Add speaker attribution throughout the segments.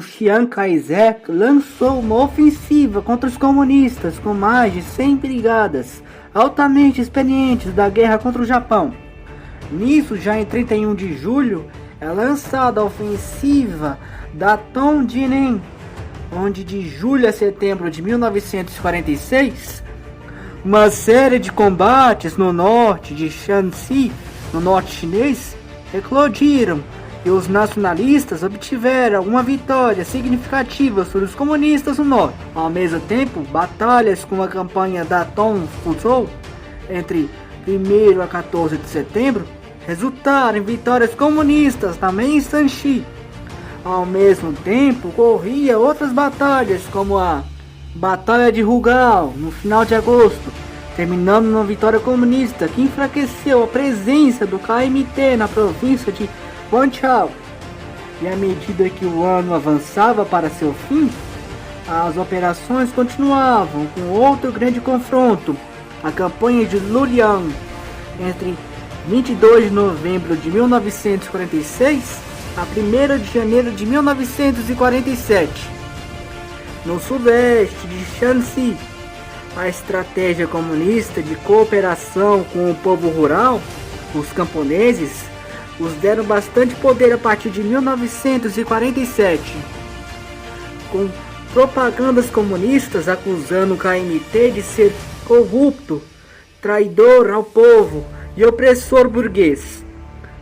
Speaker 1: Chiang Kai-shek lançou uma ofensiva contra os comunistas com mais de 100 brigadas altamente experientes da guerra contra o Japão. Nisso, já em 31 de julho, é lançada a ofensiva da Tongjin, onde de julho a setembro de 1946, uma série de combates no norte de Shanxi, no norte chinês, eclodiram e os nacionalistas obtiveram uma vitória significativa sobre os comunistas no norte. Ao mesmo tempo, batalhas com a campanha da Tongfuzhou entre 1º a 14 de setembro resultaram em vitórias comunistas também em Shanxi. Ao mesmo tempo, ocorria outras batalhas, como a Batalha de Rugal, no final de agosto, terminando numa vitória comunista que enfraqueceu a presença do KMT na província de Guangzhou. E à medida que o ano avançava para seu fim, as operações continuavam com outro grande confronto, a campanha de Luliang, entre 22 de novembro de 1946 a 1º de janeiro de 1947. No sudeste de Shanxi, a estratégia comunista de cooperação com o povo rural, os camponeses, os deram bastante poder a partir de 1947, com propagandas comunistas acusando o KMT de ser corrupto, traidor ao povo e opressor burguês.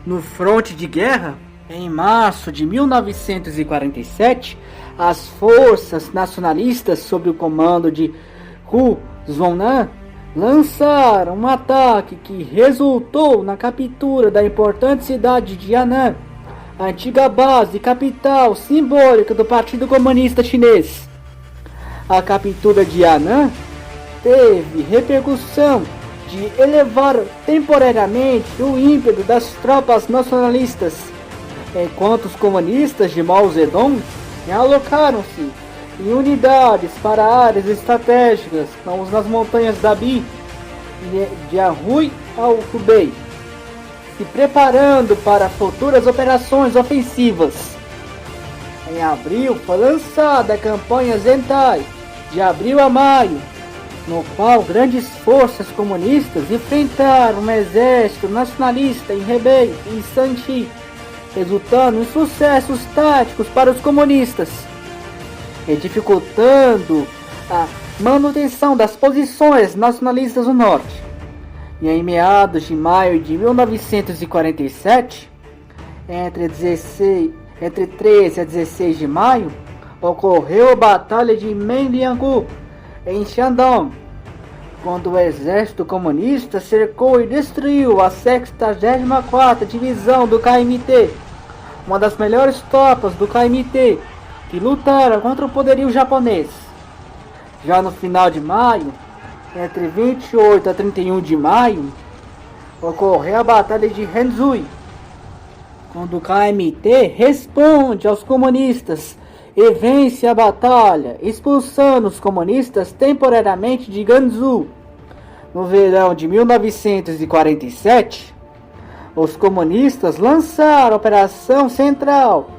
Speaker 1: No fronte de guerra, em março de 1947, as forças nacionalistas sob o comando de Hu Zhunan lançaram um ataque que resultou na captura da importante cidade de Yan'an, a antiga base e capital simbólica do Partido Comunista Chinês. A captura de Yan'an teve repercussão de elevar temporariamente o ímpeto das tropas nacionalistas, enquanto os comunistas de Mao Zedong alocaram-se em unidades para áreas estratégicas, como nas montanhas da Bi, de Anhui ao Hubei, se preparando para futuras operações ofensivas. Em abril foi lançada a campanha Zentai, de abril a maio, no qual grandes forças comunistas enfrentaram um exército nacionalista em Hebei e em Shanxi, resultando em sucessos táticos para os comunistas, e dificultando a manutenção das posições nacionalistas no norte. E em meados de maio de 1947, entre 13 a 16 de maio, ocorreu a Batalha de Menliangu, em Shandong, quando o exército comunista cercou e destruiu a 64ª Divisão do KMT, uma das melhores tropas do KMT, que lutaram contra o poderio japonês. Já no final de maio, entre 28 a 31 de maio, ocorreu a Batalha de Henzhou, quando o KMT responde aos comunistas e vence a batalha, expulsando os comunistas temporariamente de Gansu. No verão de 1947, os comunistas lançaram a Operação Central,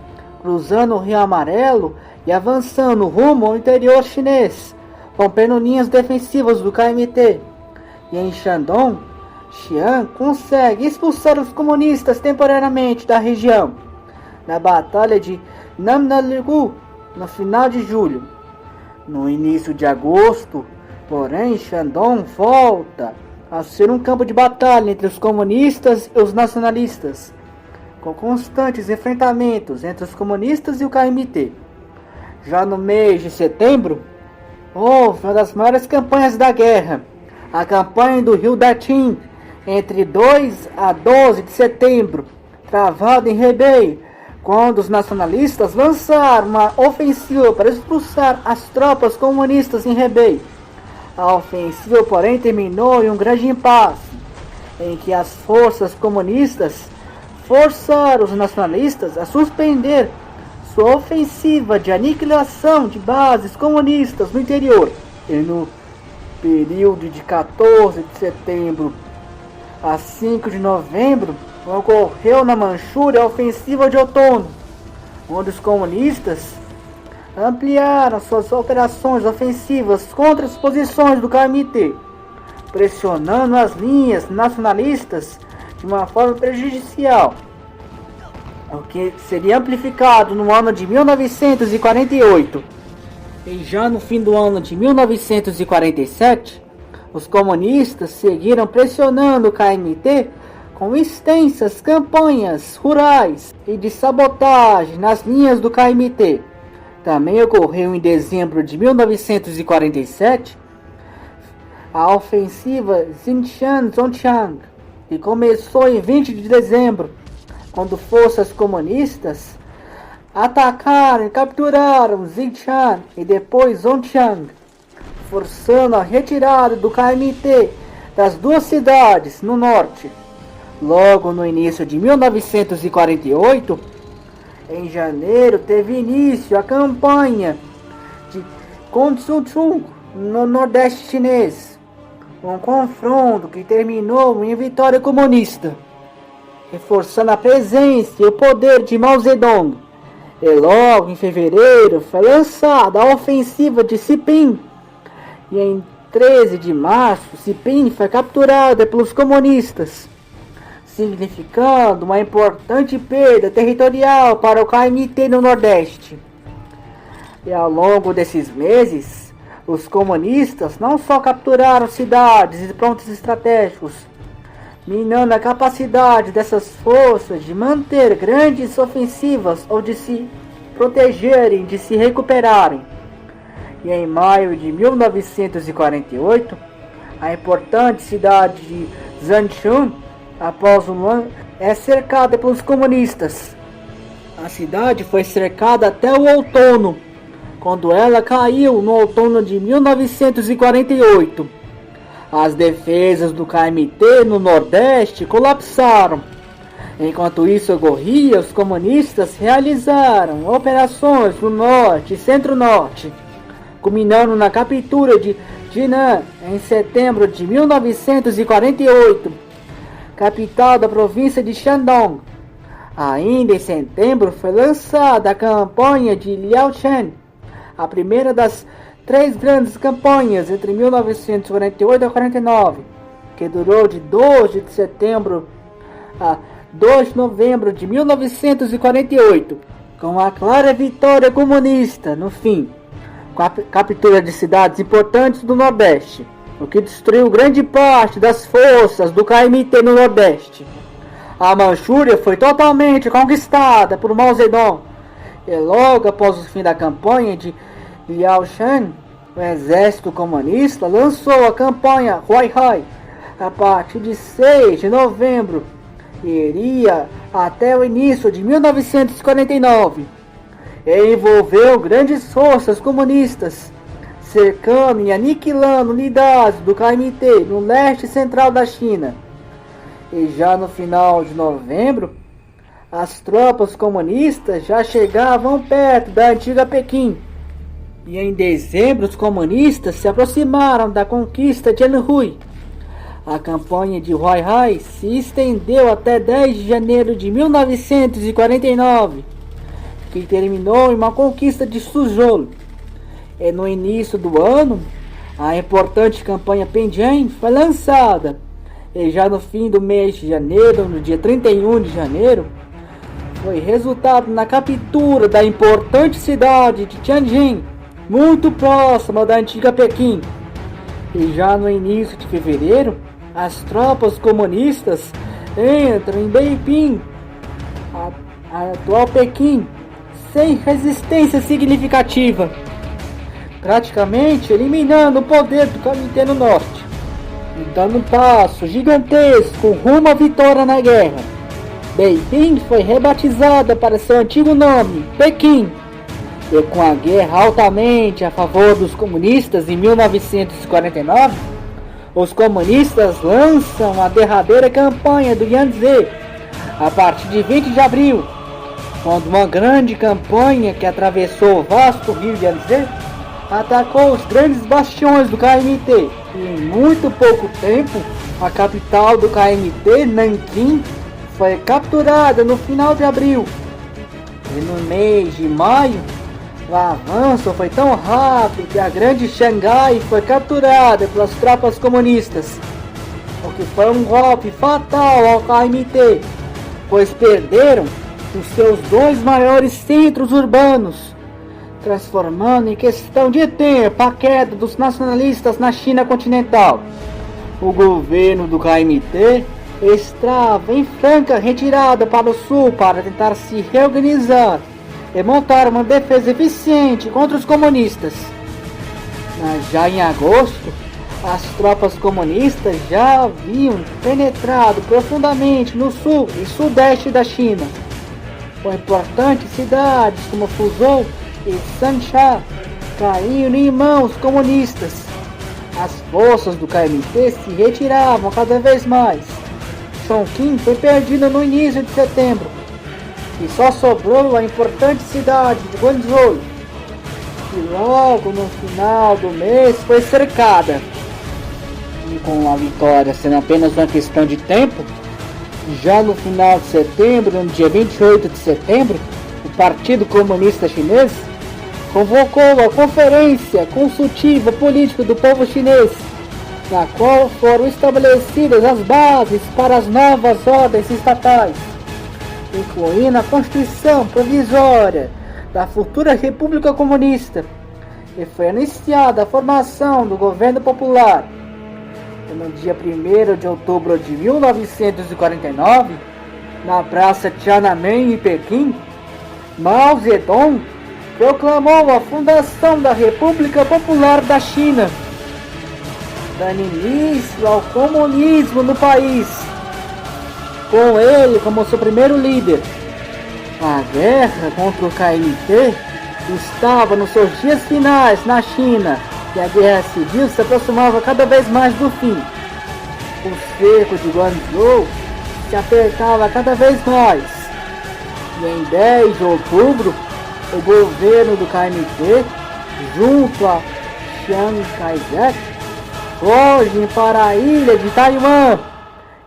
Speaker 1: cruzando o Rio Amarelo e avançando rumo ao interior chinês, rompendo linhas defensivas do KMT. E em Shandong, Xian consegue expulsar os comunistas temporariamente da região, na Batalha de Namnaligu, no final de julho. No início de agosto, porém, Shandong volta a ser um campo de batalha entre os comunistas e os nacionalistas, com constantes enfrentamentos entre os comunistas e o KMT. Já no mês de setembro, houve uma das maiores campanhas da guerra, a campanha do Rio Datin, entre 2 a 12 de setembro, travada em Hebei, quando os nacionalistas lançaram uma ofensiva para expulsar as tropas comunistas em Hebei. A ofensiva, porém, terminou em um grande impasse, em que as forças comunistas forçaram os nacionalistas a suspender sua ofensiva de aniquilação de bases comunistas no interior. E no período de 14 de setembro a 5 de novembro, ocorreu na Manchúria a ofensiva de outono, onde os comunistas ampliaram suas operações ofensivas contra as posições do KMT, pressionando as linhas nacionalistas de uma forma prejudicial, o que seria amplificado no ano de 1948. E já no fim do ano de 1947, os comunistas seguiram pressionando o KMT com extensas campanhas rurais e de sabotagem nas linhas do KMT. Também ocorreu em dezembro de 1947 a ofensiva Xinshan-Zhongshan, que começou em 20 de dezembro, quando forças comunistas atacaram e capturaram Xinshan e depois Zhongshan, forçando a retirada do KMT das duas cidades no norte. Logo no início de 1948, em janeiro, teve início a campanha de Kongsuchung no nordeste chinês, um confronto que terminou em vitória comunista, reforçando a presença e o poder de Mao Zedong. E logo em fevereiro foi lançada a ofensiva de Siping, e em 13 de março Siping foi capturada pelos comunistas, significando uma importante perda territorial para o KMT no Nordeste. E ao longo desses meses, os comunistas não só capturaram cidades e pontos estratégicos, minando a capacidade dessas forças de manter grandes ofensivas ou de se protegerem, de se recuperarem. E em maio de 1948, a importante cidade de Zhanchun, após um ano, é cercada pelos comunistas. A cidade foi cercada até o outono, quando ela caiu no outono de 1948. As defesas do KMT no Nordeste colapsaram. Enquanto isso ocorria, os comunistas realizaram operações no Norte e Centro-Norte, culminando na captura de Jinan em setembro de 1948, capital da província de Shandong. Ainda em setembro foi lançada a campanha de Liaoshen, a primeira das três grandes campanhas entre 1948 e 49, que durou de 12 de setembro a 2 de novembro de 1948, com a clara vitória comunista no fim, com a captura de cidades importantes do Nordeste, o que destruiu grande parte das forças do KMT no Nordeste. A Manchúria foi totalmente conquistada por Mao Zedong, e logo após o fim da campanha de Liaoshen, o exército comunista lançou a campanha Huaihai a partir de 6 de novembro e iria até o início de 1949. E envolveu grandes forças comunistas, cercando e aniquilando unidades do KMT no leste central da China. E já no final de novembro, as tropas comunistas já chegavam perto da antiga Pequim. E em dezembro, os comunistas se aproximaram da conquista de Anhui. A campanha de Huaihai se estendeu até 10 de janeiro de 1949, que terminou em uma conquista de Suzhou. E no início do ano, a importante campanha Penjian foi lançada. E já no fim do mês de janeiro, no dia 31 de janeiro, foi resultado na captura da importante cidade de Tianjin, muito próxima da antiga Pequim. E já no início de fevereiro, as tropas comunistas entram em Beiping, a atual Pequim, sem resistência significativa, praticamente eliminando o poder do KMT no norte, e dando um passo gigantesco rumo à vitória na guerra. Beiping foi rebatizada para seu antigo nome, Pequim, e com a guerra altamente a favor dos comunistas em 1949, os comunistas lançam a derradeira campanha do Yangtze a partir de 20 de abril, quando uma grande campanha que atravessou o vasto rio Yangtze atacou os grandes bastiões do KMT. E em muito pouco tempo, a capital do KMT, Nanquim, foi capturada no final de abril. E no mês de maio, O avanço foi tão rápido que a grande Xangai foi capturada pelas tropas comunistas, o que foi um golpe fatal ao KMT, pois perderam os seus 2 maiores centros urbanos, transformando em questão de tempo a queda dos nacionalistas na China continental. O governo do KMT estava em franca retirada para o sul para tentar se reorganizar e montar uma defesa eficiente contra os comunistas. Mas já em agosto, as tropas comunistas já haviam penetrado profundamente no sul e sudeste da China, com importantes cidades como Fuzhou e Sansha caindo em mãos comunistas. As forças do KMT se retiravam cada vez mais. Chongqing foi perdida no início de setembro e só sobrou a importante cidade de Guangzhou, que logo no final do mês foi cercada. E com a vitória sendo apenas uma questão de tempo, já no final de setembro, no dia 28 de setembro, o Partido Comunista Chinês convocou a Conferência Consultiva Política do Povo Chinês, na qual foram estabelecidas as bases para as novas ordens estatais, incluindo a Constituição Provisória da futura República Comunista, e foi iniciada a formação do Governo Popular. E no dia 1º de outubro de 1949, na Praça Tiananmen em Pequim, Mao Zedong proclamou a fundação da República Popular da China, dando início ao comunismo no país, com ele como seu primeiro líder. A guerra contra o KMT estava nos seus dias finais na China e a guerra civil se aproximava cada vez mais do fim. O cerco de Guangzhou se apertava cada vez mais. E em 10 de outubro, o governo do KMT, junto a Chiang Kai-shek, fogem para a ilha de Taiwan.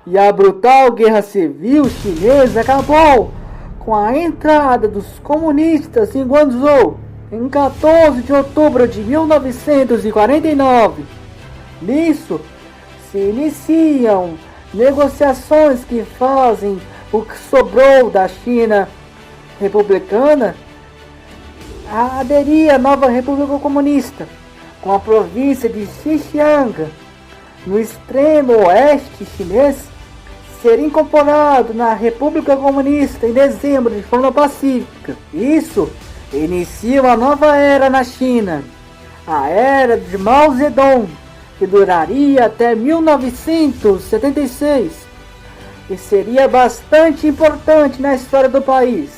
Speaker 1: E a brutal guerra civil chinesa acabou com a entrada dos comunistas em Guangzhou em 14 de outubro de 1949. Nisso se iniciam negociações que fazem o que sobrou da China republicana a aderir à nova República Comunista, com a província de Xinjiang, no extremo oeste chinês, ser incorporado na República Comunista em dezembro de forma pacífica. Isso inicia uma nova era na China, a era de Mao Zedong, que duraria até 1976 e seria bastante importante na história do país.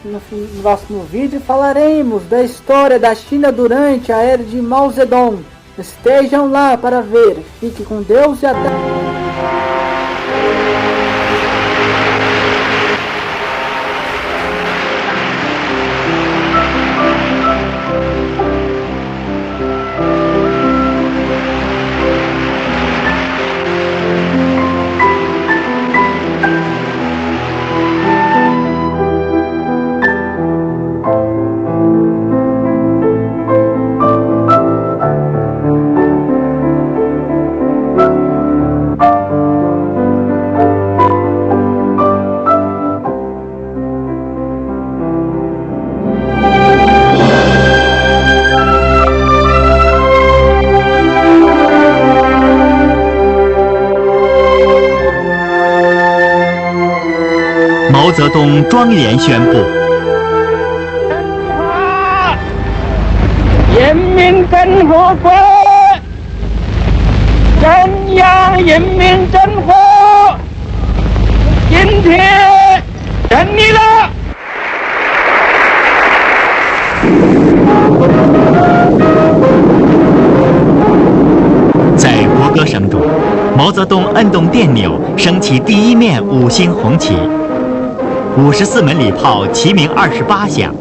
Speaker 1: No próximo vídeo falaremos da história da China durante a era de Mao Zedong. Estejam lá para ver. Fique com Deus e até...
Speaker 2: 毛泽东庄严宣布：
Speaker 3: 人民共和国中央人民政府今天成立了。
Speaker 2: 在国歌声中，毛泽东摁动电钮，升起第一面5星红旗，54门礼炮齐鸣28响。